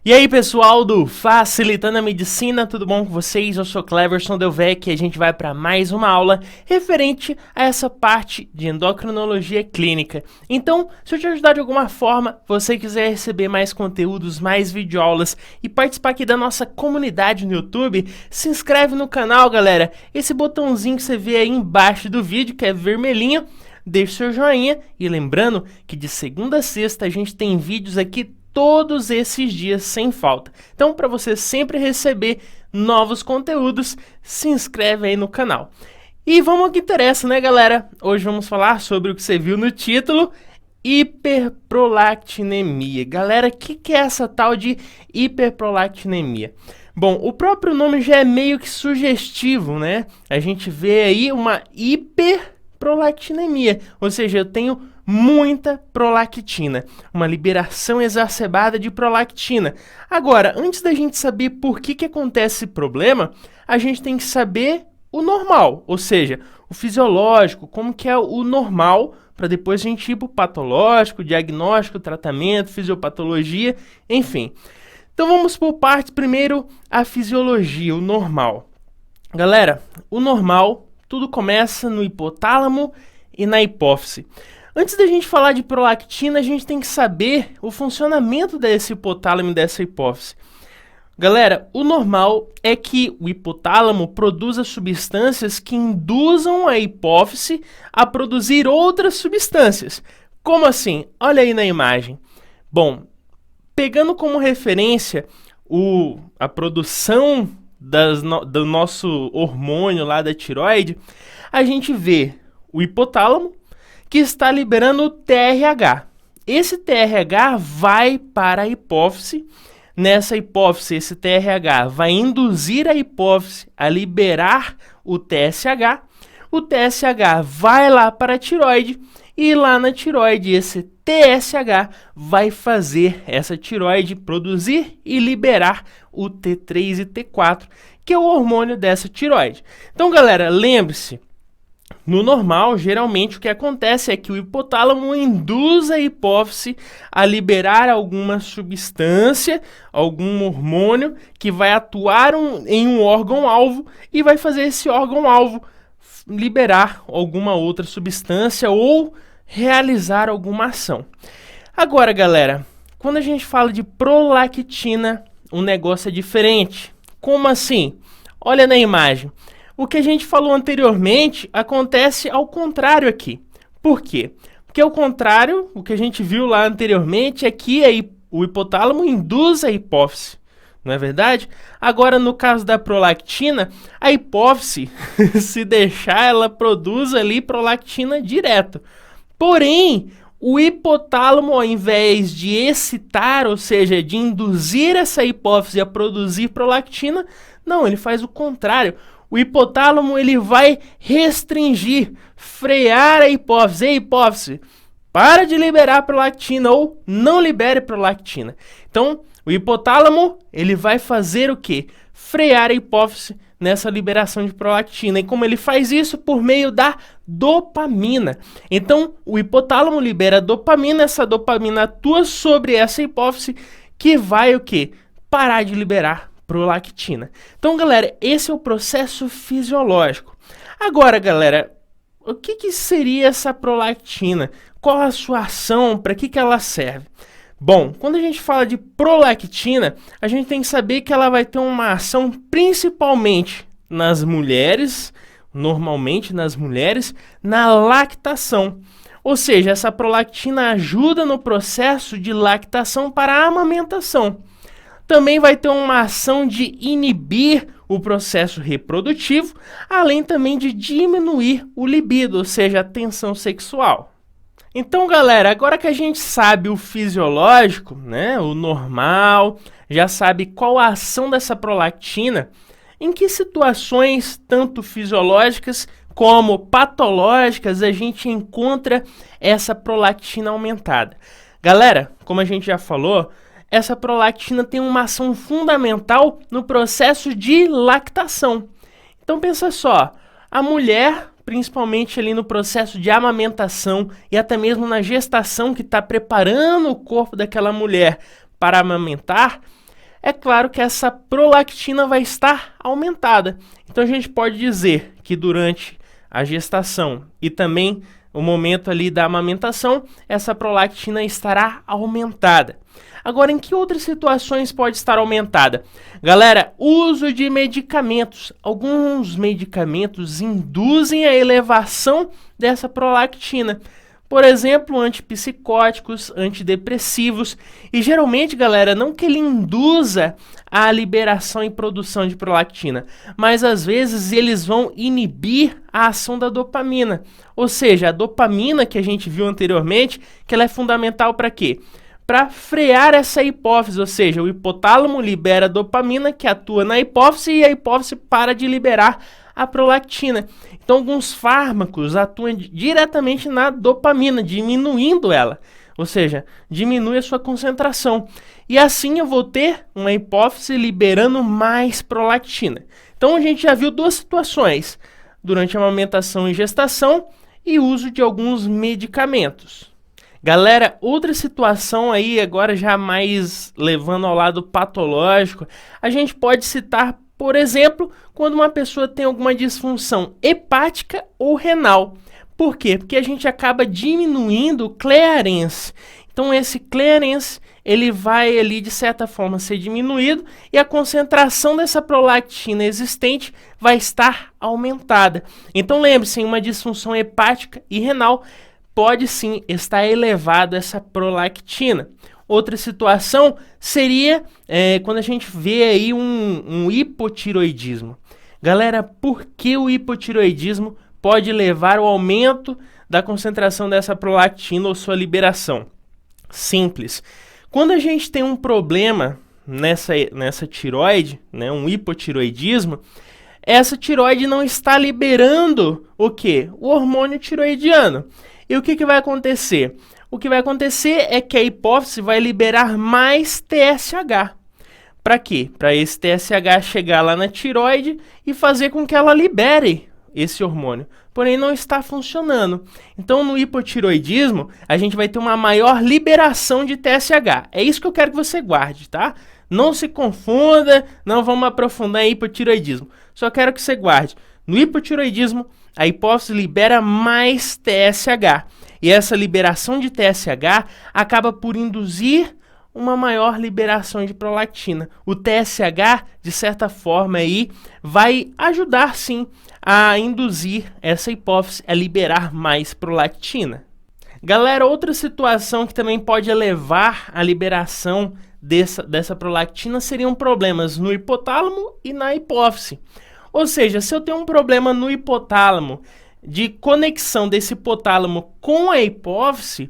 E aí pessoal do Facilitando a Medicina, tudo bom com vocês? Eu sou Cleverson Delvecchi e a gente vai para mais uma aula referente a essa parte de endocrinologia clínica. Então, se eu te ajudar de alguma forma, você quiser receber mais conteúdos, mais videoaulas e participar aqui da nossa comunidade no YouTube, se inscreve no canal, galera. Esse botãozinho que você vê aí embaixo do vídeo, que é vermelhinho, deixe seu joinha e lembrando que de segunda a sexta a gente tem vídeos aqui todos esses dias sem falta. Então, para você sempre receber novos conteúdos, se inscreve aí no canal. E vamos ao que interessa, né, galera? Hoje vamos falar sobre o que você viu no título, hiperprolactinemia. Galera, o que é essa tal de hiperprolactinemia? Bom, o próprio nome já é meio que sugestivo, né? A gente vê aí uma hiperprolactinemia, ou seja, eu tenho muita prolactina, uma liberação exacerbada de prolactina. Agora, antes da gente saber por que acontece esse problema, a gente tem que saber o normal, ou seja, o fisiológico, como que é o normal, para depois a gente ir para o patológico, diagnóstico, tratamento, fisiopatologia, enfim. Então vamos por partes. Primeiro, a fisiologia, o normal. Galera, o normal, tudo começa no hipotálamo e na hipófise. Antes da gente falar de prolactina, a gente tem que saber o funcionamento desse hipotálamo e dessa hipófise. Galera, o normal é que o hipotálamo produza substâncias que induzam a hipófise a produzir outras substâncias. Como assim? Olha aí na imagem. Bom, pegando como referência a produção do nosso hormônio lá da tireoide, a gente vê o hipotálamo, que está liberando o TRH. Esse TRH vai para a hipófise. Nessa hipófise, esse TRH vai induzir a hipófise a liberar o TSH. O TSH vai lá para a tireoide e lá na tireoide esse TSH vai fazer essa tireoide produzir e liberar o T3 e T4, que é o hormônio dessa tireoide. Então, galera, lembre-se, no normal, geralmente o que acontece é que o hipotálamo induz a hipófise a liberar alguma substância, algum hormônio que vai atuar em um órgão-alvo e vai fazer esse órgão-alvo liberar alguma outra substância ou realizar alguma ação. Agora, galera, quando a gente fala de prolactina, o negócio é diferente. Como assim? Olha na imagem. O que a gente falou anteriormente acontece ao contrário aqui. Por quê? Porque ao contrário, o que a gente viu lá anteriormente é que o hipotálamo induz a hipófise, não é verdade? Agora, no caso da prolactina, a hipófise, se deixar, ela produz ali prolactina direto. Porém, o hipotálamo, ao invés de excitar, ou seja, de induzir essa hipófise a produzir prolactina, não, ele faz o contrário. O hipotálamo ele vai restringir, frear a hipófise. Ei, hipófise, para de liberar prolactina ou não libere prolactina. Então, o hipotálamo ele vai fazer o quê? Frear a hipófise nessa liberação de prolactina. E como ele faz isso? Por meio da dopamina. Então, o hipotálamo libera dopamina, essa dopamina atua sobre essa hipófise que vai o quê? Parar de liberar prolactina. Então, galera, esse é o processo fisiológico. Agora, galera, o que seria essa prolactina? Qual a sua ação? Para que ela serve? Bom, quando a gente fala de prolactina, a gente tem que saber que ela vai ter uma ação principalmente nas mulheres, normalmente nas mulheres, na lactação. Ou seja, essa prolactina ajuda no processo de lactação para a amamentação. Também vai ter uma ação de inibir o processo reprodutivo, além também de diminuir o libido, ou seja, a tensão sexual. Então, galera, agora que a gente sabe o fisiológico, né, o normal, já sabe qual a ação dessa prolactina, em que situações, tanto fisiológicas como patológicas, a gente encontra essa prolactina aumentada. Galera, como a gente já falou, essa prolactina tem uma ação fundamental no processo de lactação. Então pensa só, a mulher, principalmente ali no processo de amamentação e até mesmo na gestação que está preparando o corpo daquela mulher para amamentar, é claro que essa prolactina vai estar aumentada. Então a gente pode dizer que durante a gestação e também o momento ali da amamentação, essa prolactina estará aumentada. Agora, em que outras situações pode estar aumentada? Galera, uso de medicamentos. Alguns medicamentos induzem a elevação dessa prolactina. Por exemplo, antipsicóticos, antidepressivos. E geralmente, galera, não que ele induza a liberação e produção de prolactina, mas às vezes eles vão inibir a ação da dopamina. Ou seja, a dopamina que a gente viu anteriormente, que ela é fundamental para quê? Para frear essa hipófise, ou seja, o hipotálamo libera dopamina que atua na hipófise e a hipófise para de liberar a prolactina. Então, alguns fármacos atuam diretamente na dopamina, diminuindo ela, ou seja, diminui a sua concentração. E assim eu vou ter uma hipófise liberando mais prolactina. Então, a gente já viu duas situações, durante a amamentação e gestação e uso de alguns medicamentos. Galera, outra situação aí, agora já mais levando ao lado patológico, a gente pode citar, por exemplo, quando uma pessoa tem alguma disfunção hepática ou renal. Por quê? Porque a gente acaba diminuindo o clearance. Então esse clearance, ele vai ali de certa forma ser diminuído e a concentração dessa prolactina existente vai estar aumentada. Então lembre-se, em uma disfunção hepática e renal, pode sim estar elevada essa prolactina. Outra situação seria quando a gente vê aí um hipotiroidismo. Galera, por que o hipotiroidismo pode levar ao aumento da concentração dessa prolactina ou sua liberação? Simples. Quando a gente tem um problema nessa tiroide, né, um hipotiroidismo, essa tiroide não está liberando o quê? O hormônio tiroidiano. E o que vai acontecer? O que vai acontecer é que a hipófise vai liberar mais TSH. Para quê? Para esse TSH chegar lá na tiroide e fazer com que ela libere esse hormônio. Porém, não está funcionando. Então, no hipotiroidismo, a gente vai ter uma maior liberação de TSH. É isso que eu quero que você guarde, tá? Não se confunda, não vamos aprofundar em hipotiroidismo. Só quero que você guarde. No hipotiroidismo, a hipófise libera mais TSH. E essa liberação de TSH acaba por induzir uma maior liberação de prolactina. O TSH, de certa forma, aí, vai ajudar sim a induzir essa hipófise a liberar mais prolactina. Galera, outra situação que também pode elevar a liberação dessa prolactina seriam problemas no hipotálamo e na hipófise. Ou seja, se eu tenho um problema no hipotálamo, de conexão desse hipotálamo com a hipófise,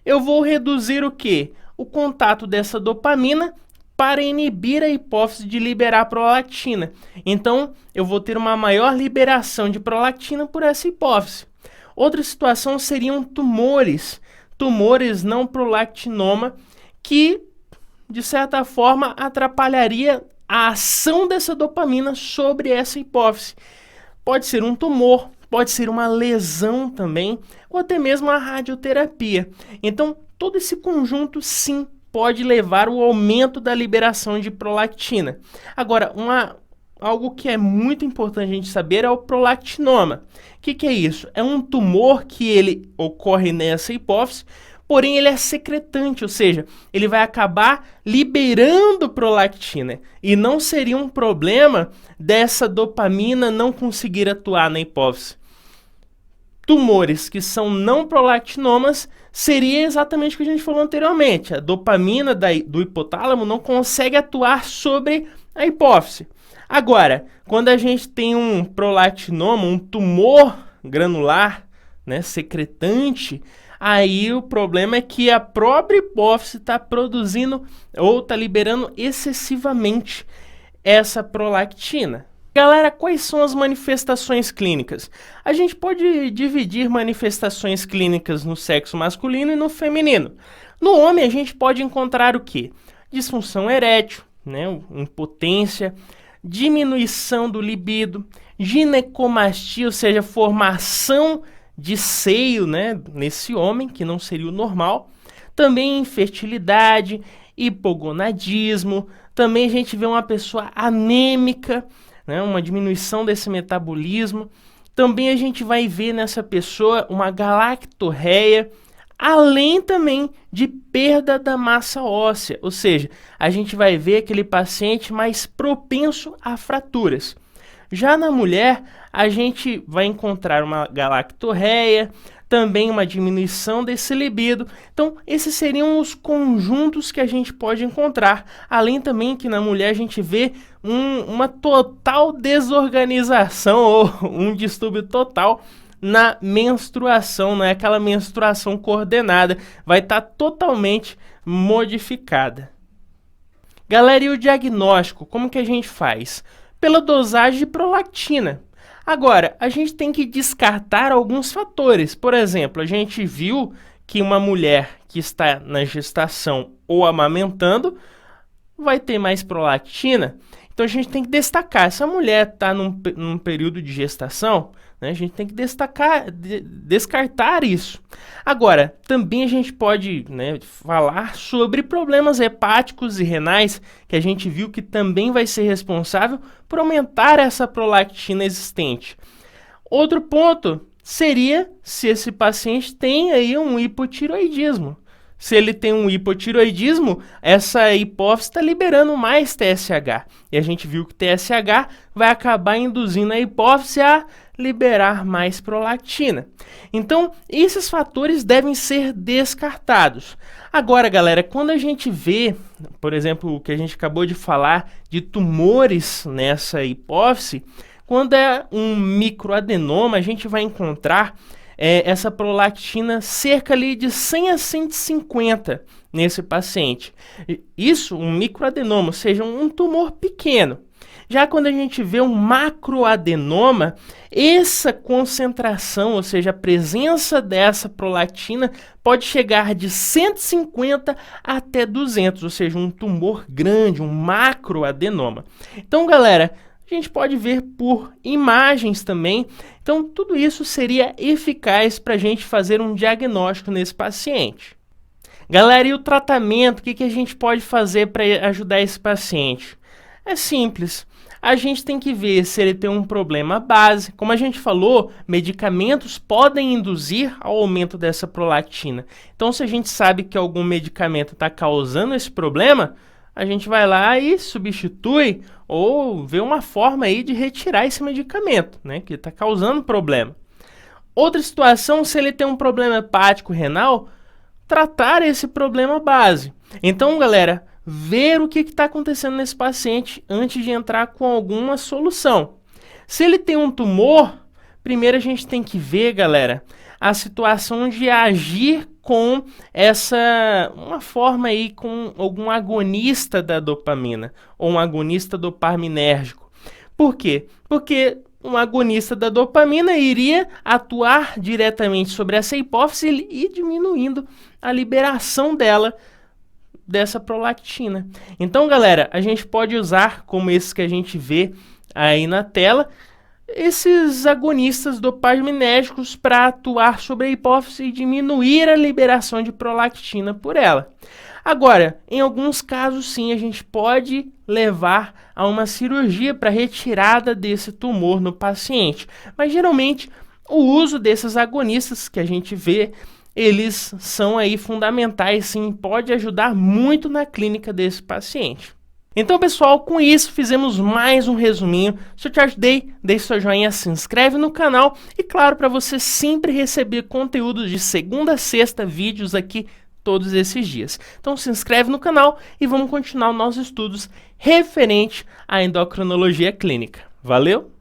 eu vou reduzir o quê? O contato dessa dopamina para inibir a hipófise de liberar prolactina. Então, eu vou ter uma maior liberação de prolactina por essa hipófise. Outra situação seriam tumores não prolactinoma, que, de certa forma, atrapalharia a ação dessa dopamina sobre essa hipófise. Pode ser um tumor, pode ser uma lesão também, ou até mesmo a radioterapia. Então, todo esse conjunto, sim, pode levar ao aumento da liberação de prolactina. Agora, algo que é muito importante a gente saber é o prolactinoma. O que é isso? É um tumor que ele ocorre nessa hipófise, porém ele é secretante, ou seja, ele vai acabar liberando prolactina. E não seria um problema dessa dopamina não conseguir atuar na hipófise. Tumores que são não prolactinomas seria exatamente o que a gente falou anteriormente. A dopamina do hipotálamo não consegue atuar sobre a hipófise. Agora, quando a gente tem um prolactinoma, um tumor granular, né, secretante, aí o problema é que a própria hipófise está produzindo ou está liberando excessivamente essa prolactina. Galera, quais são as manifestações clínicas? A gente pode dividir manifestações clínicas no sexo masculino e no feminino. No homem, a gente pode encontrar o quê? Disfunção erétil, né, impotência, diminuição do libido, ginecomastia, ou seja, formação de seio, né, nesse homem, que não seria o normal. Também infertilidade, hipogonadismo, Também a gente vê uma pessoa anêmica, né, uma diminuição desse metabolismo. Também a gente vai ver nessa pessoa uma galactorreia, além também de perda da massa óssea, ou seja, a gente vai ver aquele paciente mais propenso a fraturas. Já na mulher, a gente vai encontrar uma galactorreia, também uma diminuição desse libido. Então, esses seriam os conjuntos que a gente pode encontrar. Além também que na mulher a gente vê uma total desorganização ou um distúrbio total na menstruação, não é aquela menstruação coordenada, vai estar totalmente modificada. Galera, e o diagnóstico, como que a gente faz? Pela dosagem de prolactina. Agora, a gente tem que descartar alguns fatores. Por exemplo, a gente viu que uma mulher que está na gestação ou amamentando vai ter mais prolactina. Então, a gente tem que destacar. Essa mulher está num período de gestação, né, a gente tem que descartar isso. Agora, também a gente pode, né, falar sobre problemas hepáticos e renais, que a gente viu que também vai ser responsável por aumentar essa prolactina existente. Outro ponto seria se esse paciente tem aí um hipotiroidismo. Se ele tem um hipotiroidismo, essa hipófise está liberando mais TSH. E a gente viu que TSH vai acabar induzindo a hipófise a liberar mais prolactina. Então, esses fatores devem ser descartados. Agora, galera, quando a gente vê, por exemplo, o que a gente acabou de falar de tumores nessa hipófise, quando é um microadenoma, a gente vai encontrar essa prolactina cerca ali de 100 a 150 nesse paciente. Isso, um microadenoma, ou seja, um tumor pequeno. Já quando a gente vê um macroadenoma, essa concentração, ou seja, a presença dessa prolactina pode chegar de 150 até 200, ou seja, um tumor grande, um macroadenoma. Então, galera, a gente pode ver por imagens também. Então, tudo isso seria eficaz para a gente fazer um diagnóstico nesse paciente. Galera, e o tratamento? O que a gente pode fazer para ajudar esse paciente? É simples. A gente tem que ver se ele tem um problema base. Como a gente falou, medicamentos podem induzir ao aumento dessa prolactina. Então, se a gente sabe que algum medicamento está causando esse problema, a gente vai lá e substitui ou vê uma forma aí de retirar esse medicamento, né, que está causando problema. Outra situação, se ele tem um problema hepático renal, tratar esse problema base. Então, galera, ver o que está acontecendo nesse paciente antes de entrar com alguma solução. Se ele tem um tumor, primeiro a gente tem que ver, galera, a situação de agir com uma forma aí com algum agonista da dopamina ou um agonista dopaminérgico. Por quê? Porque um agonista da dopamina iria atuar diretamente sobre essa hipófise e diminuindo a liberação dessa prolactina. Então, galera, a gente pode usar, como esses que a gente vê aí na tela, esses agonistas dopaminérgicos para atuar sobre a hipófise e diminuir a liberação de prolactina por ela. Agora, em alguns casos, sim, a gente pode levar a uma cirurgia para retirada desse tumor no paciente. Mas, geralmente, o uso desses agonistas que a gente vê, eles são aí fundamentais, sim, pode ajudar muito na clínica desse paciente. Então, pessoal, com isso fizemos mais um resuminho. Se eu te ajudei, deixe seu joinha, se inscreve no canal e, claro, para você sempre receber conteúdos de segunda a sexta, vídeos aqui todos esses dias. Então, se inscreve no canal e vamos continuar nossos estudos referente à endocrinologia clínica. Valeu!